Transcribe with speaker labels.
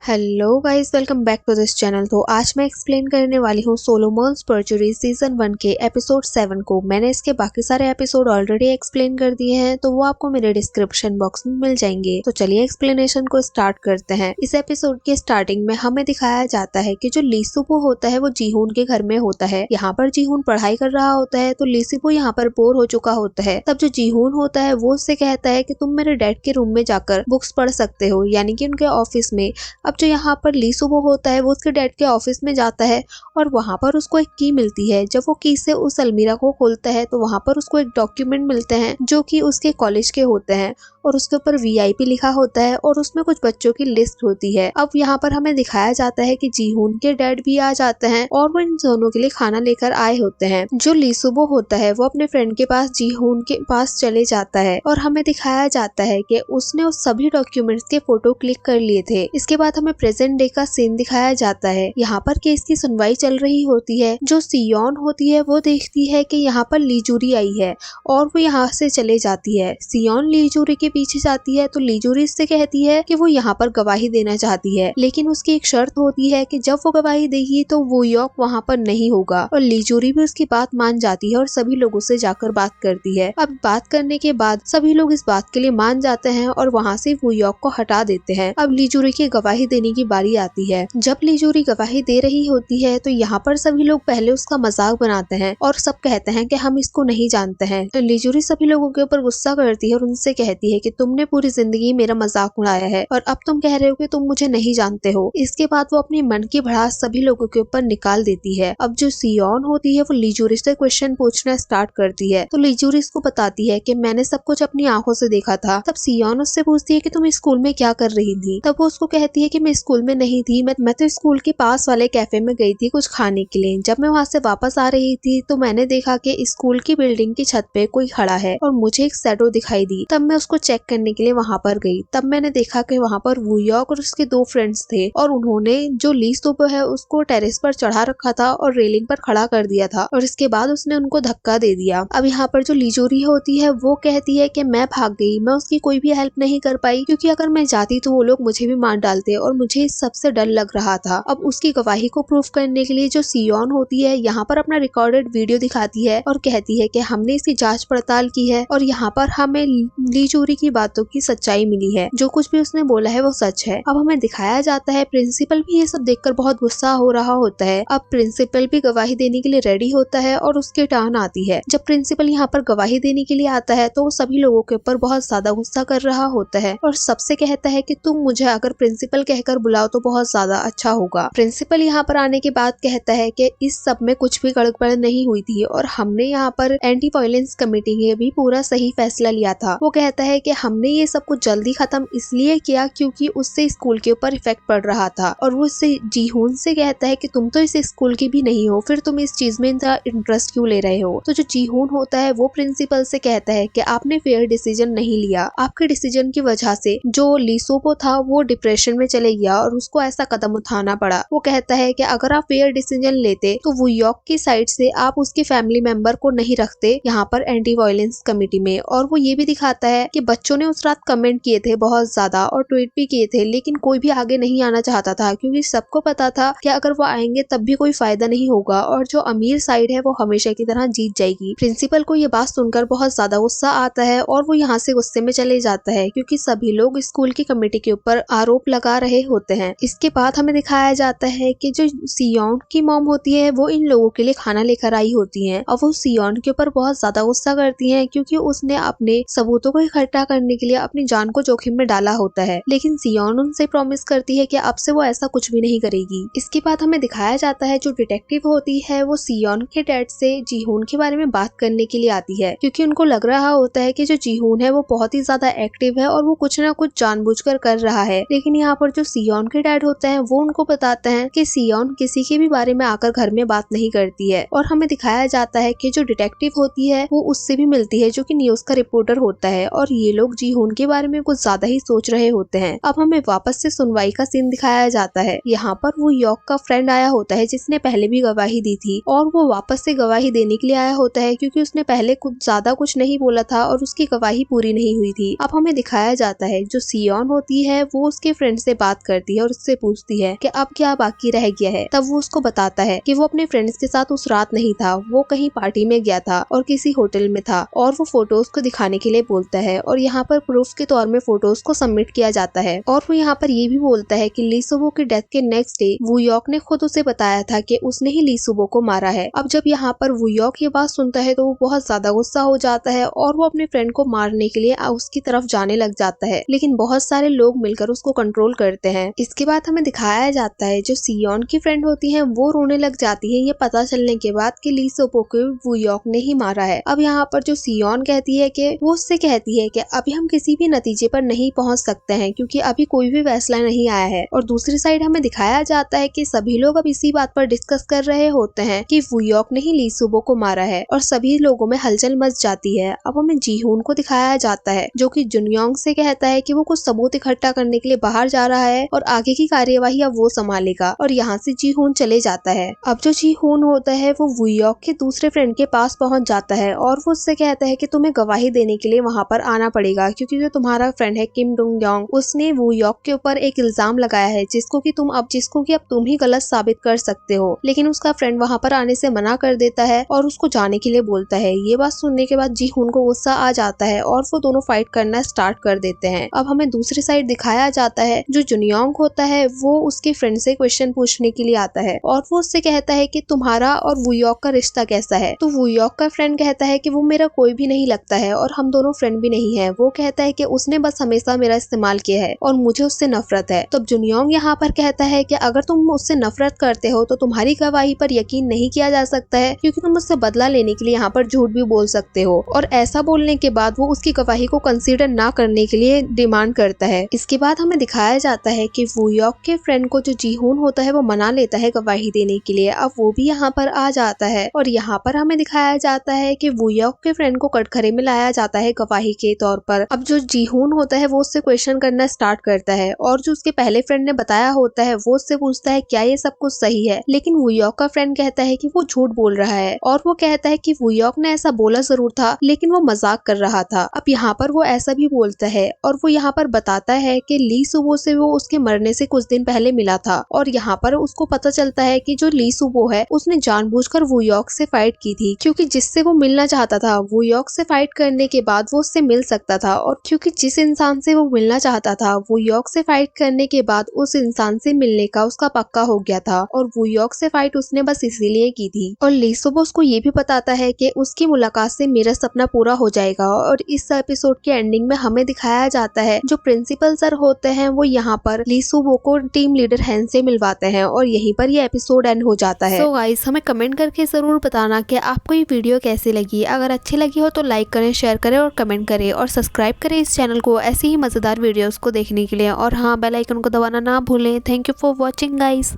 Speaker 1: Hello guys, welcome back to this channel. तो आज मैं एक्सप्लेन करने वाली हूँ सोलोमन्स परजुरी सीजन 1 के एपिसोड 7 को। मैंने इसके बाकी सारे एपिसोड ऑलरेडी एक्सप्लेन कर दिए हैं, तो वो आपको मेरे डिस्क्रिप्शन बॉक्स में मिल जाएंगे। तो चलिए एक्सप्लेनेशन को स्टार्ट करते हैं। इस एपिसोड के स्टार्टिंग में हमें दिखाया जाता है कि जो लीसुबो होता है वो जीहून के घर में होता है। यहाँ पर जीहून पढ़ाई कर रहा होता है, तो लीसुबो यहाँ पर बोर हो चुका होता है। तब जो जीहून होता है वो उससे कहता है कि तुम मेरे डैड के रूम में जाकर बुक्स पढ़ सकते हो, यानी कि उनके ऑफिस में। अब जो यहाँ पर लीसुबो होता है वो उसके डैड के ऑफिस में जाता है और वहाँ पर उसको एक की मिलती है। जब वो की से उस अलमीरा को खोलता है तो वहाँ पर उसको एक डॉक्यूमेंट मिलते हैं जो कि उसके कॉलेज के होते हैं और उसके ऊपर वीआईपी लिखा होता है और उसमें कुछ बच्चों की लिस्ट होती है। अब यहाँ पर हमें दिखाया जाता है कि जीहून के डैड भी आ जाते हैं और वो इन दोनों के लिए खाना लेकर आए होते हैं। जो लीसुबो होता है वो अपने फ्रेंड के पास जीहून के पास चले जाता है और हमें दिखाया जाता है कि उसने उस सभी डॉक्यूमेंट्स के फोटो क्लिक कर लिए थे। इसके बाद हमें प्रेजेंट डे का सीन दिखाया जाता है। यहाँ पर केस की सुनवाई चल रही होती है। जो सियोन होती है वो देखती है कि यहाँ पर लीजूरी आई है और वो यहाँ से चले जाती है। सियोन लीजूरी के पीछे जाती है तो लीजूरी इससे कहती है कि वो यहाँ पर गवाही देना चाहती है, लेकिन उसकी एक शर्त होती है कि जब वो गवाही देगी तो वो यॉक वहाँ पर नहीं होगा। और लीजूरी भी उसकी बात मान जाती है और सभी लोगों से जाकर बात करती है। अब बात करने के बाद सभी लोग इस बात के लिए मान जाते हैं और वहाँ से वो यॉक को हटा देते हैं। अब लीजूरी की गवाही देने की बारी आती है। जब लीजूरी गवाही दे रही होती है तो यहाँ पर सभी लोग पहले उसका मजाक बनाते हैं और सब कहते हैं कि हम इसको नहीं जानते हैं। लीजूरी सभी लोगों के ऊपर गुस्सा करती है और उनसे कहती है कि तुमने पूरी जिंदगी मेरा मजाक उड़ाया है और अब तुम कह रहे हो कि तुम मुझे नहीं जानते हो। इसके बाद वो अपनी मन की भड़ास सभी लोगों के ऊपर निकाल देती है। अब जो सियोन होती है वो लीजूरी से क्वेश्चन पूछना स्टार्ट करती है, तो लीजूरी इसको बताती है कि मैंने सब कुछ अपनी आंखों से देखा था। तब सियोन उससे पूछती है कि तुम स्कूल में क्या कर रही थी। तब वो उसको कहती है कि मैं स्कूल में नहीं थी, मैं तो स्कूल के पास वाले कैफे में गई थी कुछ खाने के लिए। जब मैं वहाँ से वापस आ रही थी तो मैंने देखा कि स्कूल की बिल्डिंग की छत पे कोई खड़ा है और मुझे एक शैडो दिखाई दी। तब मैं उसको चेक करने के लिए वहाँ पर गई। तब मैंने देखा कि वहाँ पर वूयॉक और उसके 2 फ्रेंड्स थे और उन्होंने जो लीसुबो है उसको टेरेस पर चढ़ा रखा था और रेलिंग पर खड़ा कर दिया था और इसके बाद उसने उनको धक्का दे दिया। अब यहाँ पर जो लीजूरी होती है वो कहती है कि मैं भाग गई, मैं उसकी कोई भी हेल्प नहीं कर पाई क्योंकि अगर मैं जाती तो वो लोग मुझे भी मार डालते और मुझे इस सबसे डर लग रहा था। अब उसकी गवाही को प्रूफ करने के लिए जो सियोन होती है यहाँ पर अपना रिकॉर्डेड वीडियो दिखाती है और कहती है कि हमने इसकी जांच पड़ताल की है और यहाँ पर हमें लीजूरी की बातों की सच्चाई मिली है। जो कुछ भी उसने बोला है वो सच है। अब हमें दिखाया जाता है प्रिंसिपल भी ये सब देखकर बहुत गुस्सा हो रहा होता है। अब प्रिंसिपल भी गवाही देने के लिए रेडी होता है और उसकी टर्न आती है। जब प्रिंसिपल यहाँ पर गवाही देने के लिए आता है तो वो सभी लोगों के ऊपर बहुत ज्यादा गुस्सा कर रहा होता है और सबसे कहता है कि तुम मुझे अगर प्रिंसिपल कहकर बुलाओ तो बहुत ज्यादा अच्छा होगा। प्रिंसिपल यहाँ पर आने के बाद कहता है कि इस सब में कुछ भी गड़बड़ नहीं हुई थी और हमने यहाँ पर एंटी वायलेंस कमेटी ने भी पूरा सही फैसला लिया था। वो कहता है कि हमने ये सब कुछ जल्दी खत्म इसलिए किया क्योंकि उससे स्कूल के ऊपर इफेक्ट पड़ रहा था। और वो इससे जीहून से कहता है कि तुम तो इस स्कूल की भी नहीं हो, फिर तुम इस चीज में इतना इंटरेस्ट क्यों ले रहे हो। तो जो जीहून होता है वो प्रिंसिपल से कहता है कि आपने फेयर डिसीजन नहीं लिया, आपके डिसीजन की वजह से जो लीसुबो था वो डिप्रेशन में चले गया और उसको ऐसा कदम उठाना पड़ा। वो कहता है कि अगर आप फेयर डिसीजन लेते तो वो यॉक की साइड से आप उसके फैमिली मेंबर को नहीं रखते यहाँ पर एंटी वायलेंस कमेटी में। और वो ये भी दिखाता है कि बच्चों ने उस रात कमेंट किए थे बहुत ज्यादा और ट्वीट भी किए थे, लेकिन कोई भी आगे नहीं आना चाहता था क्योंकि सबको पता था कि अगर वो आएंगे तब भी कोई फायदा नहीं होगा और जो अमीर साइड है वो हमेशा की तरह जीत जाएगी। प्रिंसिपल को ये बात सुनकर बहुत ज्यादा गुस्सा आता है और वो यहाँ से गुस्से में चले जाता है क्योंकि सभी लोग स्कूल की कमेटी के ऊपर आरोप लगा रहे होते हैं। इसके बाद हमें दिखाया जाता है कि जो सियोन की मॉम होती है वो इन लोगों के लिए खाना लेकर आई होती है और वो सियोन के ऊपर बहुत ज्यादा गुस्सा करती है क्योंकि उसने अपने सबूतों को इकट्ठा करने के लिए अपनी जान को जोखिम में डाला होता है। लेकिन सियोन उनसे प्रॉमिस करती है कि अब से वो ऐसा कुछ भी नहीं करेगी। इसके बाद हमें दिखाया जाता है जो डिटेक्टिव होती है वो सियोन के डैड से जीहून के बारे में बात करने के लिए आती है क्योंकि उनको लग रहा होता है कि जो जीहून है वो बहुत ही ज्यादा एक्टिव है और वो कुछ ना कुछ जानबूझकर कर रहा है। लेकिन यहाँ पर जो सियोन के डैड होते हैं वो उनको बताते हैं कि सियोन किसी के भी बारे में आकर घर में बात नहीं करती है। और हमें दिखाया जाता है कि जो डिटेक्टिव होती है वो उससे भी मिलती है जो कि न्यूज का रिपोर्टर होता है और ये लोग जीहून के बारे में कुछ ज्यादा ही सोच रहे होते हैं। अब हमें वापस से सुनवाई का सीन दिखाया जाता है। यहाँ पर वो यॉक का फ्रेंड आया होता है जिसने पहले भी गवाही दी थी और वो वापस से गवाही देने के लिए आया होता है क्योंकि उसने पहले कुछ ज्यादा कुछ नहीं बोला था और उसकी गवाही पूरी नहीं हुई थी। अब हमें दिखाया जाता है जो सियोन होती है वो उसके फ्रेंड से बात बात करती है और उससे पूछती है कि अब क्या बाकी रह गया है। तब वो उसको बताता है कि वो अपने फ्रेंड्स के साथ उस रात नहीं था, वो कहीं पार्टी में गया था और किसी होटल में था, और वो फोटोज को दिखाने के लिए बोलता है और यहाँ पर प्रूफ के तौर में फोटोज को सबमिट किया जाता है। और वो यहाँ पर ये भी बोलता है कि ली सुबो की डेथ के नेक्स्ट डे वूयॉक ने खुद उसे बताया था कि उसने ही ली सुबो को मारा है। अब जब यहाँ पर वूयॉक ये बात सुनता है तो वो बहुत ज्यादा गुस्सा हो जाता है और वो अपने फ्रेंड को मारने के लिए उसकी तरफ जाने लग जाता है, लेकिन बहुत सारे लोग मिलकर उसको कंट्रोल करते हैं। इसके बाद हमें दिखाया जाता है जो सियोन की फ्रेंड होती है वो रोने लग जाती है ये पता चलने के बाद कि ली सुबो को वूयॉक ने ही मारा है। अब यहाँ पर जो सियोन कहती है कि वो उससे कहती है कि अभी हम किसी भी नतीजे पर नहीं पहुंच सकते हैं क्योंकि अभी कोई भी फैसला नहीं आया है। और दूसरी साइड हमें दिखाया जाता है कि सभी लोग अब इसी बात पर डिस्कस कर रहे होते हैं कि वूयॉक ने ही ली सुबो को मारा है और सभी लोगों में हलचल मच जाती है। अब हमें जीहून को दिखाया जाता है जो कि जुनयोंग से कहता है कि वो कुछ सबूत इकट्ठा करने के लिए बाहर जा रहा है और आगे की कार्यवाही अब वो संभालेगा, और यहाँ से जीहून चले जाता है। अब जो जीहून होता है वो वूयॉक के दूसरे फ्रेंड के पास पहुंच जाता है और वो उससे कहता है कि तुम्हें गवाही देने के लिए वहाँ पर आना पड़ेगा क्योंकि जो तुम्हारा फ्रेंड है किम डोंग योंग उसने वूयॉक के ऊपर एक इल्जाम लगाया है जिसको कि अब तुम ही गलत साबित कर सकते हो। लेकिन उसका फ्रेंड वहाँ पर आने से मना कर देता है और उसको जाने के लिए बोलता है। ये बात सुनने के बाद जीहून को गुस्सा आ जाता है और वो दोनों फाइट करना स्टार्ट कर देते हैं। अब हमें दूसरी साइड दिखाया जाता है जो जुनयोंग होता है वो उसके फ्रेंड से क्वेश्चन पूछने के लिए आता है और वो उससे कहता है कि तुम्हारा और वूयॉक का रिश्ता कैसा है। तो वूयॉक का फ्रेंड कहता है कि वो मेरा कोई भी नहीं लगता है और हम दोनों फ्रेंड भी नहीं है। वो कहता है कि उसने बस हमेशा मेरा इस्तेमाल किया है और मुझे उससे नफरत है। तब जुनयोंग यहाँ पर कहता है कि अगर तुम उससे नफरत करते हो तो तुम्हारी गवाही पर यकीन नहीं किया जा सकता है क्योंकि तुम उससे बदला लेने के लिए यहाँ पर झूठ भी बोल सकते हो। और ऐसा बोलने के बाद वो उसकी गवाही को कंसीडर ना करने के लिए डिमांड करता है। इसके बाद हमें दिखाया जाता है कि वूयॉक के फ्रेंड को जो जीहून होता है वो मना लेता है गवाही देने के लिए। अब वो भी यहाँ पर आ जाता है और यहाँ पर हमें दिखाया जाता है कि वूयॉक के फ्रेंड को कटघरे में लाया जाता है गवाही के तौर पर। अब जो जीहून होता है वो उससे क्वेश्चन करना स्टार्ट करता है और जो उसके पहले फ्रेंड ने बताया होता है वो उससे पूछता है क्या ये सब कुछ सही है, लेकिन वूयॉक का फ्रेंड कहता है कि वो झूठ बोल रहा है और वो कहता है कि वूयॉक ने ऐसा बोला जरूर था लेकिन वो मजाक कर रहा था। अब यहाँ पर वो ऐसा भी बोलता है और वो यहाँ पर बताता है कि ली सुबो से वो उसके मरने से कुछ दिन पहले मिला था और यहाँ पर उसको पता चलता है कि जो ली सुबो है उसने जानबूझकर वूयॉक से फाइट की थी क्योंकि जिससे वो मिलना चाहता था वूयॉक से फाइट करने के बाद वो उससे मिल सकता था, और क्योंकि जिस इंसान से वो मिलना चाहता था वूयॉक से फाइट करने के बाद उस इंसान से मिलने का उसका पक्का हो गया था और वूयॉक से फाइट उसने बस इसीलिए की थी। और ली सुबो उसको ये भी बताता है कि उसकी मुलाकात से मेरा सपना पूरा हो जाएगा। और इस एपिसोड के एंडिंग में हमें दिखाया जाता है जो प्रिंसिपल सर होते हैं वो यहाँ पर ली सुबो को टीम लीडर हैन से मिलवाते हैं और यहीं पर ये एपिसोड एंड हो जाता है। सो गाइस हमें कमेंट करके जरूर बताना कि आपको ये वीडियो कैसी लगी। अगर अच्छी लगी हो तो लाइक करें, शेयर करें और कमेंट करें और सब्सक्राइब करें इस चैनल को ऐसी ही मजेदार वीडियोस को देखने के लिए। और हाँ, बेल आइकन को दबाना ना भूलें। Thank you for watching guys.